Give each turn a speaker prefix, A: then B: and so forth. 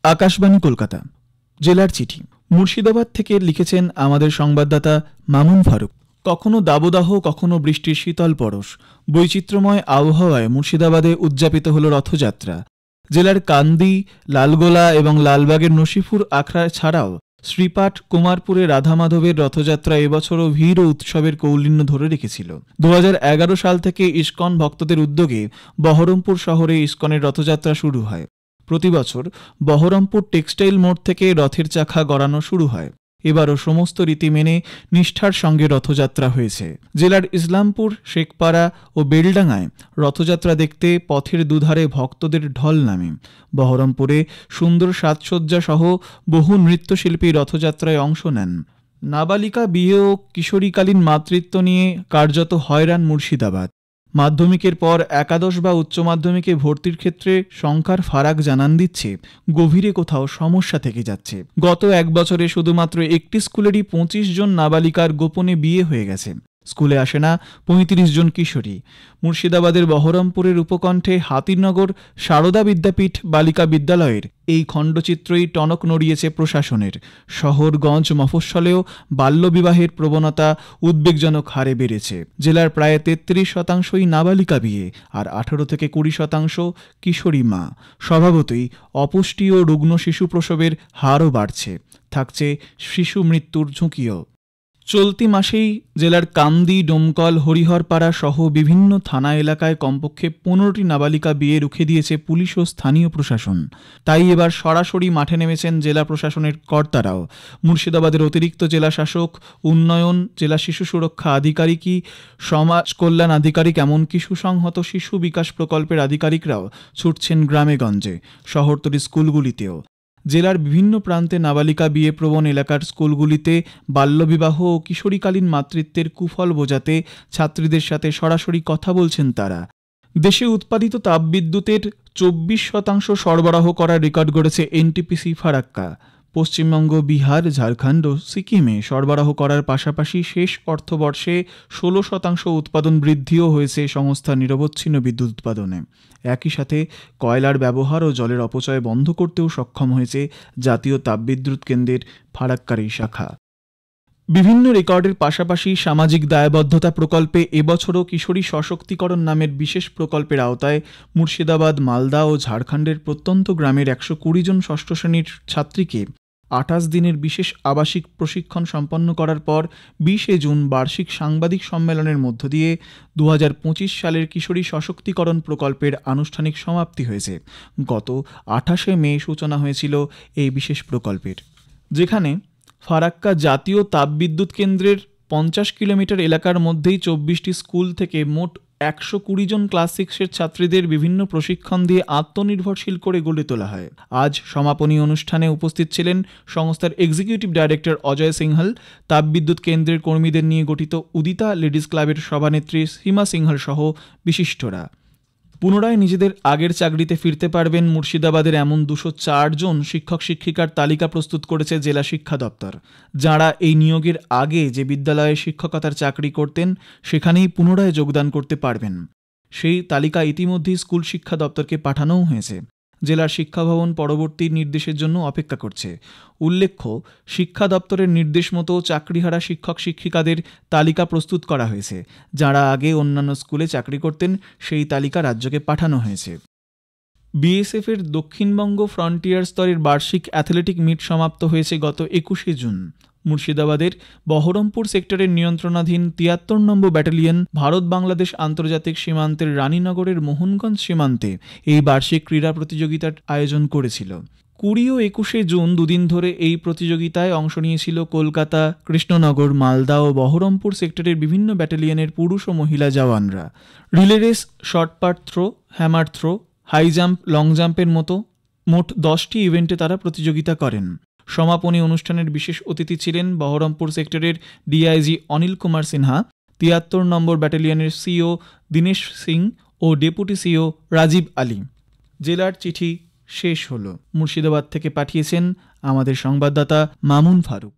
A: আকাশবাণী কলকাতা জেলার চিঠি মুর্শিদাবাদ থেকে লিখেছেন আমাদের সংবাদদাতা মামুন ফারুক। কখনো দাবদাহ, কখনো বৃষ্টির শীতল পরশ, বৈচিত্র্যময় আবহাওয়ায় মুর্শিদাবাদে উদযাপিত হল রথযাত্রা। জেলার কান্দি, লালগোলা এবং লালবাগের নসিপুর আখড়া ছাড়াও শ্রীপাঠ, কুমারপুরে রাধা মাধবের রথযাত্রা এবছরও ভিড় ও উৎসবের কৌলিন্য ধরে রেখেছিল। 2011 সাল থেকে ইস্কন ভক্তদের উদ্যোগে বহরমপুর শহরে ইস্কনের রথযাত্রা শুরু হয়। প্রতি বছর বহরমপুর টেক্সটাইল মোড় থেকে রথের চাকা গড়ানো শুরু হয়। এবারও সমস্ত রীতি মেনে নিষ্ঠার সঙ্গে রথযাত্রা হয়েছে। জেলার ইসলামপুর, শেখপাড়া ও বেলডাঙ্গায় রথযাত্রা দেখতে পথের দুধারে ভক্তদের ঢল নামে। বহরমপুরে সুন্দর সাজসজ্জা সহ বহু নৃত্যশিল্পী রথযাত্রায় অংশ নেন। নাবালিকা বিয়ে ও কিশোরীকালীন মাতৃত্ব নিয়ে কার্যত হয়রান মুর্শিদাবাদ। মাধ্যমিকের পর একাদশ বা উচ্চ মাধ্যমিকে ভর্তির ক্ষেত্রে সংখ্যার ফারাক জানান দিচ্ছে গভীরে কোথাও সমস্যা থেকে যাচ্ছে। গত এক বছরে শুধুমাত্র একটি স্কুলেরই 25 জন নাবালিকার গোপনে বিয়ে হয়ে গেছে। স্কুলে আসে না 35 জন কিশোরী। মুর্শিদাবাদের বহরমপুরের উপকণ্ঠে হাতিরনগর সারদা বিদ্যাপীঠ বালিকা বিদ্যালয়ের এই খণ্ডচিত্রই টনক নড়িয়েছে প্রশাসনের। শহরগঞ্জ মফস্বলেও বাল্যবিবাহের প্রবণতা উদ্বেগজনক হারে বেড়েছে। জেলার প্রায় 33% নাবালিকা বিয়ে আর 18 থেকে 20% কিশোরী মা। স্বভাবতই অপুষ্টি ও রুগ্ন শিশু প্রসবের হারও বাড়ছে। থাকছে শিশু মৃত্যুর ঝুঁকিও। চলতি মাসেই জেলার কান্দি, ডোমকল, হরিহরপাড়া সহ বিভিন্ন থানা এলাকায় কমপক্ষে 15টি নাবালিকা বিয়ে রুখে দিয়েছে পুলিশ ও স্থানীয় প্রশাসন। তাই এবার সরাসরি মাঠে নেমেছেন জেলা প্রশাসনের কর্তারাও। মুর্শিদাবাদের অতিরিক্ত জেলা শাসক, উন্নয়ন, জেলা শিশু সুরক্ষা আধিকারিকই, সমাজ কল্যাণ আধিকারিক, এমনকি সুসংহত শিশু বিকাশ প্রকল্পের আধিকারিকরাও ছুটছেন গ্রামেগঞ্জে, শহরতলি স্কুলগুলিতেও। জেলার বিভিন্ন প্রান্তে নাবালিকা বিয়ে প্রবণ এলাকার স্কুলগুলিতে বাল্যবিবাহ ও কিশোরীকালীন মাতৃত্বের কুফল বোঝাতে ছাত্রীদের সাথে সরাসরি কথা বলছেন তারা। দেশে উৎপাদিত তাপবিদ্যুতের 24% সরবরাহ করার রেকর্ড গড়েছে এনটিপিসি ফারাক্কা। পশ্চিমবঙ্গ, বিহার, ঝাড়খণ্ড ও সিকিমে সরবরাহ করার পাশাপাশি শেষ অর্থবর্ষে 16% উৎপাদন বৃদ্ধিও হয়েছে সংস্থার নিরবচ্ছিন্ন বিদ্যুৎ উৎপাদনে। একই সাথে কয়লার ব্যবহার ও জলের অপচয় বন্ধ করতেও সক্ষম হয়েছে জাতীয় তাপবিদ্যুৎ কেন্দ্রের ফারাক্কার এই শাখা। বিভিন্ন রেকর্ডের পাশাপাশি সামাজিক দায়বদ্ধতা প্রকল্পে এবছরও কিশোরী সশক্তিকরণ নামের বিশেষ প্রকল্পের আওতায় মুর্শিদাবাদ, মালদা ও ঝাড়খণ্ডের প্রত্যন্ত গ্রামের 120 জন ষষ্ঠ শ্রেণীর ছাত্রীকে 28 দিনের বিশেষ আবাসিক প্রশিক্ষণ সম্পন্ন করার পর 20 জুন বার্ষিক সাংবাদিক সম্মেলনের মধ্য দিয়ে 2025 সালের কিশোরী সশক্তিকরণ প্রকল্পের আনুষ্ঠানিক সমাপ্তি হয়েছে। গত 28 মে সূচনা হয়েছিল এই বিশেষ প্রকল্পের, যেখানে ফারাক্কা জাতীয় তাপবিদ্যুৎ কেন্দ্রের 50 কিলোমিটার এলাকার মধ্যেই 24টি স্কুল থেকে মোট 120 জন ক্লাস 6-এর ছাত্রীদের বিভিন্ন প্রশিক্ষণ দিয়ে আত্মনির্ভরশীল করে গড়ে তোলা হয়। আজ সমাপনী অনুষ্ঠানে উপস্থিত ছিলেন সংস্থার এক্সিকিউটিভ ডাইরেক্টর অজয় সিংহল, তাপবিদ্যুৎ কেন্দ্রের কর্মীদের নিয়ে গঠিত উদিতা লেডিস ক্লাবের সভানেত্রী সীমা সিংহল সহ বিশিষ্টরা। পুনরায় নিজেদের আগের চাকরিতে ফিরতে পারবেন মুর্শিদাবাদের এমন 204 জন শিক্ষক শিক্ষিকার তালিকা প্রস্তুত করেছে জেলা শিক্ষা দপ্তর, যাঁরা এই নিয়োগের আগে যে বিদ্যালয়ে শিক্ষকতার চাকরি করতেন সেখানেই পুনরায় যোগদান করতে পারবেন। সেই তালিকা ইতিমধ্যেই স্কুল শিক্ষা দপ্তরকে পাঠানোও হয়েছে। জেলার শিক্ষা ভবন পরবর্তী নির্দেশের জন্য অপেক্ষা করছে। উল্লেখ্য, শিক্ষা দপ্তরের নির্দেশ মতো চাকরিহারা শিক্ষক শিক্ষিকাদের তালিকা প্রস্তুত করা হয়েছে। যাঁরা আগে অন্যান্য স্কুলে চাকরি করতেন সেই তালিকা রাজ্যকে পাঠানো হয়েছে। বিএসএফের দক্ষিণবঙ্গ ফ্রন্টিয়ার স্তরের বার্ষিক অ্যাথলেটিক মিট সমাপ্ত হয়েছে গত 21 জুন। মুর্শিদাবাদের বহরমপুর সেক্টরের নিয়ন্ত্রণাধীন 73 নম্বর ব্যাটালিয়ন ভারত বাংলাদেশ আন্তর্জাতিক সীমান্তের রানীনগরের মোহনগঞ্জ সীমান্তে এই বার্ষিক ক্রীড়া প্রতিযোগিতার আয়োজন করেছিল। 20 ও 21 জুন দুদিন ধরে এই প্রতিযোগিতায় অংশ নিয়েছিল কলকাতা, কৃষ্ণনগর, মালদা ও বহরমপুর সেক্টরের বিভিন্ন ব্যাটালিয়নের পুরুষ ও মহিলা জওয়ানরা। Relay race, shot put throw, hammer throw, high jump, long জাম্পের মতো মোট 10টি ইভেন্টে তারা প্রতিযোগিতা করেন। সমাপনী অনুষ্ঠানের বিশেষ অতিথি ছিলেন বহরমপুর সেক্টরের ডিআইজি অনিল কুমার সিনহা, 73 নম্বর ব্যাটালিয়নের সিও দীনেশ সিং ও ডেপুটি সিও রাজীব আলী। জেলার চিঠি শেষ হলো। মুর্শিদাবাদ থেকে পাঠিয়েছেন আমাদের সংবাদদাতা মামুন ফারুক।